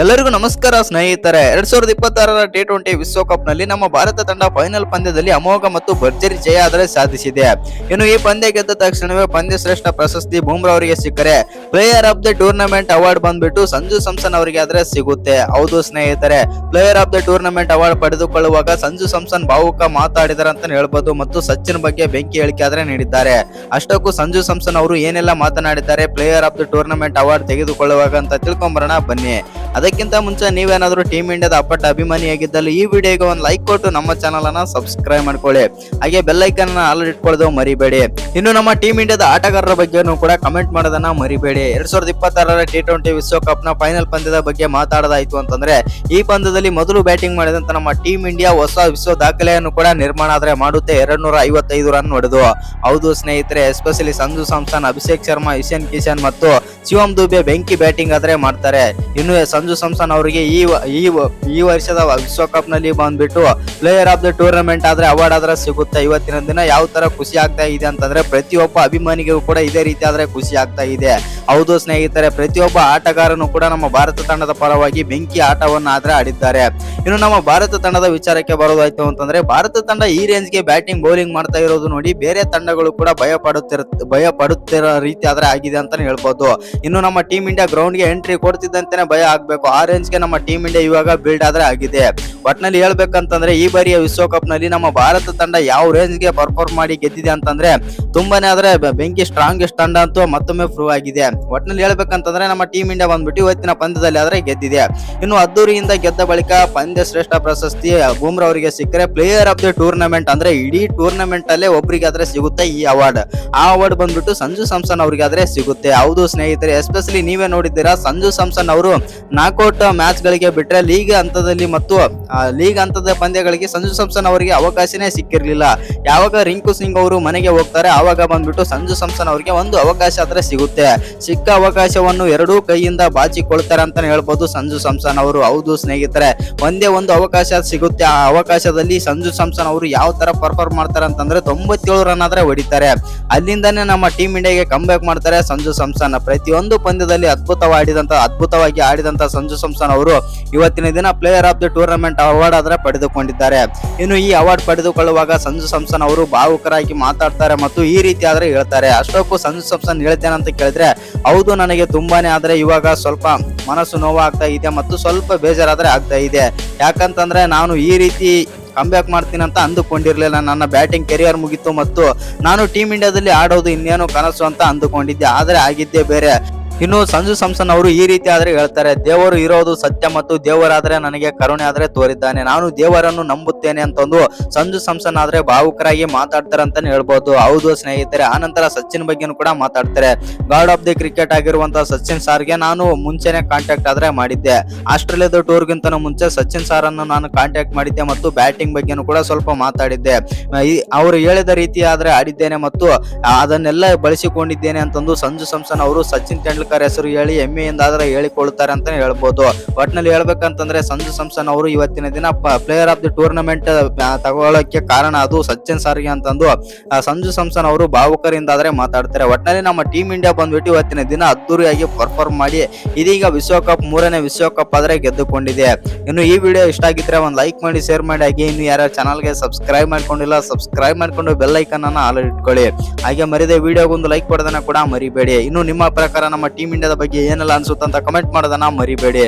ಎಲ್ಲರಿಗೂ ನಮಸ್ಕಾರ ಸ್ನೇಹಿತರೆ. 2026ರ T20 ವಿಶ್ವಕಪ್ ನಲ್ಲಿ ನಮ್ಮ ಭಾರತ ತಂಡ ಫೈನಲ್ ಪಂದ್ಯದಲ್ಲಿ ಅಮೋಘ ಮತ್ತು ಭರ್ಜರಿ ಜಯ ಆದರೆ ಸಾಧಿಸಿದೆ. ಇನ್ನು ಈ ಪಂದ್ಯ ಗೆದ್ದ ತಕ್ಷಣವೇ ಪಂದ್ಯ ಶ್ರೇಷ್ಠ ಪ್ರಶಸ್ತಿ ಬೂಮ್ರಾ ಅವರಿಗೆ ಸಿಕ್ಕರೆ player of the tournament award ಬಂದ್ಬಿಟ್ಟು ಸಂಜು ಸ್ಯಾಮ್ಸನ್ ಅವರಿಗೆ ಆದ್ರೆ ಸಿಗುತ್ತೆ. ಹೌದು ಸ್ನೇಹಿತರೆ, player of the tournament award ಪಡೆದುಕೊಳ್ಳುವಾಗ ಸಂಜು ಸ್ಯಾಮ್ಸನ್ ಭಾವುಕ ಮಾತಾಡಿದಾರೆ ಅಂತ ಹೇಳ್ಬೋದು ಮತ್ತು ಸಚಿನ್ ಬಗ್ಗೆ ಬೆಂಕಿ ಹೇಳಿಕೆ ಆದ್ರೆ ನೀಡಿದ್ದಾರೆ. ಅಷ್ಟಕ್ಕೂ ಸಂಜು ಸ್ಯಾಮ್ಸನ್ ಅವರು ಏನೆಲ್ಲ ಮಾತನಾಡಿದ್ದಾರೆ player of the tournament award ತೆಗೆದುಕೊಳ್ಳುವಾಗ ಅಂತ ತಿಳ್ಕೊಂಬರೋಣ ಬನ್ನಿ. ಅದಕ್ಕಿಂತ ಮುಂಚೆ ನೀವೇನಾದ್ರೂ ಟೀಮ್ ಇಂಡಿಯಾದ ಅಪ್ಪಟ ಅಭಿಮಾನಿಯಾಗಿದ್ದಲ್ಲಿ ಈ ವಿಡಿಯೋಗೆ ಒಂದು ಲೈಕ್ ಕೊಟ್ಟು ನಮ್ಮ ಚಾನಲ್ ಅನ್ನ ಸಬ್ಸ್ಕ್ರೈಬ್ ಮಾಡ್ಕೊಳ್ಳಿ. ಹಾಗೆ ಬೆಲ್ ಐಕನ್ ಅನ್ನ ಆಲ್ ಇಟ್ಕೊಳ್ಳೋದು ಮರಿಬೇಡಿ. ಇನ್ನು ನಮ್ಮ ಟೀಮ್ ಇಂಡಿಯಾದ ಆಟಗಾರರ ಬಗ್ಗೆನೂ ಕೂಡ ಕಮೆಂಟ್ ಮಾಡೋದನ್ನ ಮರಿಬೇಡಿ. 2026ರ T20 ವಿಶ್ವಕಪ್ ನ ಫೈನಲ್ ಪಂದ್ಯದ ಬಗ್ಗೆ ಮಾತಾಡೋದಾಯ್ತು ಅಂತಂದ್ರೆ ಈ ಪಂದ್ಯದಲ್ಲಿ ಮೊದಲು ಬ್ಯಾಟಿಂಗ್ ಮಾಡಿದಂತ ನಮ್ಮ ಟೀಮ್ ಇಂಡಿಯಾ ಹೊಸ ವಿಶ್ವ ದಾಖಲೆಯನ್ನು ಕೂಡ ನಿರ್ಮಾಣ ಆದ್ರೆ ಮಾಡುತ್ತೆ. 255 ರನ್ ಹೊಡೆದು. ಹೌದು ಸ್ನೇಹಿತರೆ, ಎಸ್ಪೆಷಲಿ ಸಂಜು ಸ್ಯಾಮ್ಸನ್, ಅಭಿಷೇಕ್ ಶರ್ಮಾ, ಇಶಾನ್ ಕಿಶನ್ ಮತ್ತು ಶಿವಮ್ ದುಬೆ ಬೆಂಕಿ ಬ್ಯಾಟಿಂಗ್ ಆದ್ರೆ ಮಾಡ್ತಾರೆ. ಇನ್ನು ಸಂಜು ಸ್ಯಾಮ್ಸನ್ ಅವರಿಗೆ ಈ ವರ್ಷದ ವಿಶ್ವಕಪ್ ನಲ್ಲಿ ಬಂದ್ಬಿಟ್ಟು ಪ್ಲೇಯರ್ ಆಫ್ ದ ಟೂರ್ನಮೆಂಟ್ ಆದ್ರೆ ಅವಾರ್ಡ್ ಆದ್ರೆ ಸಿಗುತ್ತೆ. ಇವತ್ತಿನ ದಿನ ಯಾವ ತರ ಖುಷಿ ಆಗ್ತಾ ಇದೆ ಅಂತಂದ್ರೆ ಪ್ರತಿಯೊಬ್ಬ ಅಭಿಮಾನಿಗೂ ಕೂಡ ಇದೇ ರೀತಿ ಆದ್ರೆ ಖುಷಿ ಆಗ್ತಾ ಇದೆ. ಹೌದು ಸ್ನೇಹಿತರೆ, ಪ್ರತಿಯೊಬ್ಬ ಆಟಗಾರನು ಕೂಡ ನಮ್ಮ ಭಾರತ ತಂಡದ ಪರವಾಗಿ ಬೆಂಕಿ ಆಟವನ್ನು ಆದ್ರೆ ಆಡಿದ್ದಾರೆ. ಇನ್ನು ನಮ್ಮ ಭಾರತ ತಂಡದ ವಿಚಾರಕ್ಕೆ ಬರೋದಾಯ್ತು ಅಂತಂದ್ರೆ ಭಾರತ ತಂಡ ಈ ರೇಂಜ್ಗೆ ಬ್ಯಾಟಿಂಗ್ ಬೌಲಿಂಗ್ ಮಾಡ್ತಾ ಇರೋದು ನೋಡಿ ಬೇರೆ ತಂಡಗಳು ಕೂಡ ಭಯ ಪಡುತ್ತಿರೋ ರೀತಿ ಆದ್ರೆ ಆಗಿದೆ ಅಂತಾನೆ ಹೇಳ್ಬೋದು. ಇನ್ನು ನಮ್ಮ ಟೀಮ್ ಇಂಡಿಯಾ ಗ್ರೌಂಡ್ ಗೆ ಎಂಟ್ರಿ ಕೊಡ್ತಿದ್ದಂತೆನೆ ಭಯ ಆಗ್ಬೇಕು. ಆ ರೇಂಜ್ ಗೆ ನಮ್ಮ ಟೀಮ್ ಇಂಡಿಯಾ ಇವಾಗ ಬಿಲ್ಡ್ ಆದ್ರೆ ಆಗಿದೆ. ಒಟ್ನಲ್ಲಿ ಹೇಳ್ಬೇಕಂತಂದ್ರೆ ಈ ಬಾರಿಯ ವಿಶ್ವಕಪ್ ನಲ್ಲಿ ನಮ್ಮ ಭಾರತ ತಂಡ ಯಾವ ರೇಂಜ್ ಗೆ ಪರ್ಫಾರ್ಮ್ ಮಾಡಿ ಗೆದ್ದಿದೆ ಅಂತಂದ್ರೆ ತುಂಬಾನೇ ಆದ್ರೆ ಬೆಂಕಿ ಸ್ಟ್ರಾಂಗೆಸ್ಟ್ ತಂಡ ಅಂತೂ ಮತ್ತೊಮ್ಮೆ ಪ್ರೂವ್ ಆಗಿದೆ. ಒಟ್ನಲ್ಲಿ ಹೇಳ್ಬೇಕಂತಂದ್ರೆ ನಮ್ಮ ಟೀಮ್ ಇಂಡಿಯಾ ಬಂದ್ಬಿಟ್ಟು ಇವತ್ತಿನ ಪಂದ್ಯದಲ್ಲಿ ಆದ್ರೆ ಗೆದ್ದಿದೆ. ಇನ್ನು ಅದ್ದೂರಿಯಿಂದ ಗೆದ್ದ ಬಳಿಕ ಪಂದ್ಯ ಶ್ರೇಷ್ಠ ಪ್ರಶಸ್ತಿ ಬೂಮ್ರಾ ಅವರಿಗೆ ಸಿಕ್ಕರೆ ಪ್ಲೇಯರ್ ಆಫ್ ದ ಟೂರ್ನಮೆಂಟ್ ಅಂದ್ರೆ ಇಡೀ ಟೂರ್ನಮೆಂಟ್ ಅಲ್ಲೇ ಒಬ್ಬರಿಗೆ ಆದ್ರೆ ಸಿಗುತ್ತೆ ಈ ಅವಾರ್ಡ್. ಆ ಅವಾರ್ಡ್ ಬಂದ್ಬಿಟ್ಟು ಸಂಜು ಸ್ಯಾಮ್ಸನ್ ಅವರಿಗೆ ಆದ್ರೆ ಸಿಗುತ್ತೆ. ಹೌದು ಸ್ನೇಹಿತರೆ, ಎಸ್ಪೆಷಲಿ ನೀವೇ ನೋಡಿದ್ದೀರಾ ಸಂಜು ಸ್ಯಾಮ್ಸನ್ ಅವರು ನಾಕ್ಔಟ್ ಮ್ಯಾಚ್ ಗಳಿಗೆ ಬಿಟ್ರೆ ಲೀಗ್ ಹಂತದಲ್ಲಿ ಮತ್ತು ಲೀಗ್ ಹಂತದ ಪಂದ್ಯಗಳಿಗೆ ಸಂಜು ಸ್ಯಾಮ್ಸನ್ ಅವರಿಗೆ ಅವಕಾಶನೇ ಸಿಕ್ಕಿರ್ಲಿಲ್ಲ. ಯಾವಾಗ ರಿಂಕು ಸಿಂಗ್ ಅವರು ಮನೆಗೆ ಹೋಗ್ತಾರೆ ಆವಾಗ ಬಂದ್ಬಿಟ್ಟು ಸಂಜು ಸ್ಯಾಮ್ಸನ್ ಅವರಿಗೆ ಒಂದು ಅವಕಾಶ ಆದ್ರೆ ಸಿಗುತ್ತೆ. ಸಿಕ್ಕ ಅವಕಾಶವನ್ನು ಎರಡೂ ಕೈಯಿಂದ ಬಾಚಿಕೊಳ್ತಾರೆ ಅಂತಾನೆ ಹೇಳ್ಬೋದು ಸಂಜು ಸ್ಯಾಮ್ಸನ್ ಅವರು. ಹೌದು ಸ್ನೇಹಿತರೆ, ಒಂದೇ ಒಂದು ಅವಕಾಶ ಸಿಗುತ್ತೆ. ಆ ಅವಕಾಶದಲ್ಲಿ ಸಂಜು ಸ್ಯಾಮ್ಸನ್ ಅವರು ಯಾವ ತರ ಪರ್ಫಾರ್ಮ್ ಮಾಡ್ತಾರೆ ಅಂತಂದ್ರೆ 97 ರನ್ ಆದ್ರೆ ಹೊಡಿತಾರೆ. ಅಲ್ಲಿಂದಾನೇ ನಮ್ಮ ಟೀಮ್ ಇಂಡಿಯಾಗೆ ಕಮ್ ಬ್ಯಾಕ್ ಮಾಡ್ತಾರೆ ಸಂಜು ಸ್ಯಾಮ್ಸನ್. ಪ್ರತಿಯೊಂದು ಪಂದ್ಯದಲ್ಲಿ ಅದ್ಭುತವಾಗಿ ಆಡಿದಂತ ಸಂಜು ಸ್ಯಾಮ್ಸನ್ ಅವರು ಇವತ್ತಿನ ದಿನ player of the tournament award ಆದ್ರೆ ಪಡೆದುಕೊಂಡಿದ್ದಾರೆ. ಇನ್ನು ಈ ಅವಾರ್ಡ್ ಪಡೆದುಕೊಳ್ಳುವಾಗ ಸಂಜು ಸ್ಯಾಮ್ಸನ್ ಅವರು ಭಾವುಕರಾಗಿ ಮಾತಾಡ್ತಾರೆ ಮತ್ತು ಈ ರೀತಿ ಆದ್ರೆ ಹೇಳ್ತಾರೆ. ಅಷ್ಟಕ್ಕೂ ಸಂಜು ಸ್ಯಾಮ್ಸನ್ ಹೇಳ್ತೇನೆ ಅಂತ ಕೇಳಿದ್ರೆ ಹೌದು, ನನಗೆ ತುಂಬಾನೇ ಆದ್ರೆ ಇವಾಗ ಸ್ವಲ್ಪ ಮನಸ್ಸು ನೋವಾಗ್ತಾ ಇದೆ ಮತ್ತು ಸ್ವಲ್ಪ ಬೇಜಾರಾದ್ರೆ ಆಗ್ತಾ ಇದೆ. ಯಾಕಂತಂದ್ರೆ ನಾನು ಈ ರೀತಿ ಕಂಬ್ಯಾಕ್ ಮಾಡ್ತೀನಿ ಅಂತ ಅಂದುಕೊಂಡಿರ್ಲಿಲ್ಲ. ನನ್ನ ಬ್ಯಾಟಿಂಗ್ ಕೆರಿಯರ್ ಮುಗಿತು ಮತ್ತು ನಾನು ಟೀಮ್ ಇಂಡಿಯಾದಲ್ಲಿ ಆಡೋದು ಇನ್ನೇನು ಕನಸು ಅಂತ ಅಂದುಕೊಂಡಿದ್ದೆ, ಆದ್ರೆ ಆಗಿದ್ದೇ ಬೇರೆ. ಇನ್ನು ಸಂಜು ಸ್ಯಾಮ್ಸನ್ ಅವರು ಈ ರೀತಿ ಆದ್ರೆ ಹೇಳ್ತಾರೆ, ದೇವರು ಇರೋದು ಸತ್ಯ ಮತ್ತು ದೇವರಾದ್ರೆ ನನಗೆ ಕರುಣೆ ಆದ್ರೆ ತೋರಿದ್ದಾನೆ, ನಾನು ದೇವರನ್ನು ನಂಬುತ್ತೇನೆ ಅಂತಂದು ಸಂಜು ಸ್ಯಾಮ್ಸನ್ ಆದ್ರೆ ಭಾವುಕರಾಗಿ ಮಾತಾಡ್ತಾರೆ ಅಂತಾನೆ ಹೇಳ್ಬೋದು. ಹೌದು ಸ್ನೇಹಿತರೆ, ಆನಂತರ ಸಚಿನ್ ಬಗ್ಗೆನೂ ಕೂಡ ಮಾತಾಡ್ತಾರೆ. ಗಾಡ್ ಆಫ್ ದಿ ಕ್ರಿಕೆಟ್ ಆಗಿರುವಂತಹ ಸಚಿನ್ ಸಾರ್ಗೆ ನಾನು ಮುಂಚೆನೆ ಕಾಂಟ್ಯಾಕ್ಟ್ ಆದ್ರೆ ಮಾಡಿದ್ದೆ. ಆಸ್ಟ್ರೇಲಿಯಾದ ಟೂರ್ಗಿಂತ ಮುಂಚೆ ಸಚಿನ್ ಸಾರ್ ಅನ್ನು ನಾನು ಕಾಂಟ್ಯಾಕ್ಟ್ ಮಾಡಿದ್ದೆ ಮತ್ತು ಬ್ಯಾಟಿಂಗ್ ಬಗ್ಗೆನೂ ಕೂಡ ಸ್ವಲ್ಪ ಮಾತಾಡಿದ್ದೆ. ಅವರು ಹೇಳಿದ ರೀತಿ ಆದ್ರೆ ಆಡಿದ್ದೇನೆ ಮತ್ತು ಅದನ್ನೆಲ್ಲ ಬಳಸಿಕೊಂಡಿದ್ದೇನೆ ಅಂತಂದು ಸಂಜು ಸ್ಯಾಮ್ಸನ್ ಅವರು ಸಚಿನ್ ತೆಂಡೂಲ್ಕರ್ ಹೆಸರು ಹೇಳಿ ಹೆಮ್ಮೆಯಿಂದ ಆದ್ರೆ ಹೇಳಿಕೊಳ್ಳುತ್ತಾರೆ ಅಂತಾನೆ ಹೇಳ್ಬೋದು. ಒಟ್ನಲ್ಲಿ ಹೇಳ್ಬೇಕಂತಂದ್ರೆ ಸಂಜು ಸ್ಯಾಮ್ಸನ್ ಅವರು ಇವತ್ತಿನ ದಿನ ಪ್ಲೇಯರ್ ಆಫ್ ದಿ ಟೂರ್ನಮೆಂಟ್ ತಗೊಳ್ಳೋಕೆ ಕಾರಣ ಅದು ಸಚಿನ್ ಸಾರ್ಗೆ ಅಂತಂದು ಸಂಜು ಸ್ಯಾಮ್ಸನ್ ಅವರು ಭಾವುಕರಿಂದ ಆದ್ರೆ ಮಾತಾಡ್ತಾರೆ. ಒಟ್ನಲ್ಲಿ ನಮ್ಮ ಟೀಮ್ ಇಂಡಿಯಾ ಬಂದ್ಬಿಟ್ಟು ಇವತ್ತಿನ ದಿನ ಅದ್ದೂರಿಯಾಗಿ ಪರ್ಫಾರ್ಮ್ ಮಾಡಿ ಇದೀಗ ವಿಶ್ವಕಪ್ 3ನೇ ವಿಶ್ವಕಪ್ ಆದ್ರೆ ಗೆದ್ದುಕೊಂಡಿದೆ. ಇನ್ನು ಈ ವಿಡಿಯೋ ಇಷ್ಟ ಆಗಿದ್ರೆ ಒಂದು ಲೈಕ್ ಮಾಡಿ, ಶೇರ್ ಮಾಡಿ. ಹಾಗೆ ಇನ್ನು ಯಾರು ಚಾನಲ್ಗೆ ಸಬ್ಸ್ಕ್ರೈಬ್ ಮಾಡ್ಕೊಂಡಿಲ್ಲ ಸಬ್ಸ್ಕ್ರೈಬ್ ಮಾಡ್ಕೊಂಡು ಬೆಲ್ ಐಕನ್ ಅನ್ನ ಆಲ್ ಇಟ್ಕೊಳ್ಳಿ. ಹಾಗೆ ಮರಿದೆ ವಿಡಿಯೋಗೊಂದು ಲೈಕ್ ಕೊಡೋದನ್ನ ಕೂಡ ಮರಿಬೇಡಿ. ಇನ್ನು ನಿಮ್ಮ ಪ್ರಕಾರ ನಮ್ಮ ಟೀಮ್ ಇಂಡಿಯಾದ ಬಗ್ಗೆ ಏನೆಲ್ಲ ಅನ್ಸುತ್ತಂತ ಕಮೆಂಟ್ ಮಾಡೋದನ್ನ ಮರಿಬೇಡಿ.